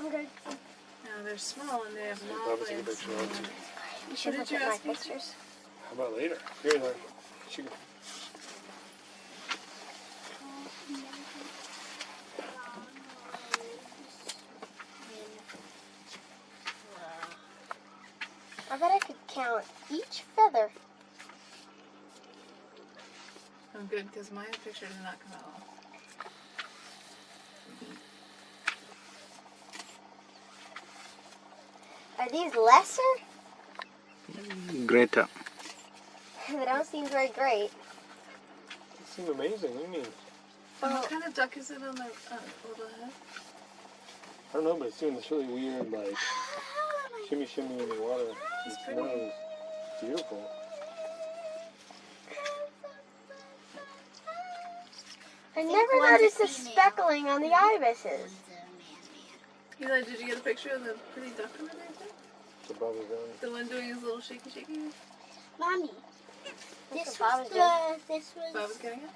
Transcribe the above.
I'm good. No, they're small and they have long Bubba's legs. a picture of it. You should What look did you at my ask me? pictures. How about later? Here, Larry. She go. I bet I could count each feather. I'm good because my picture did not come out. Are these lesser? Greater. They don't seem very great. They seem amazing. What do you mean? What kind of duck is it on the little head? I don't know, but it's doing this really weird, like, shimmy shimmy in the water. It's It's pretty. really beautiful. I never noticed the speckling on the ibises. Eli, did you get a picture of the pretty duck on the right there? The Bubba's doing. The one doing his little shaky shaky? Mommy, That's this what was Bob was this was Bob was getting it?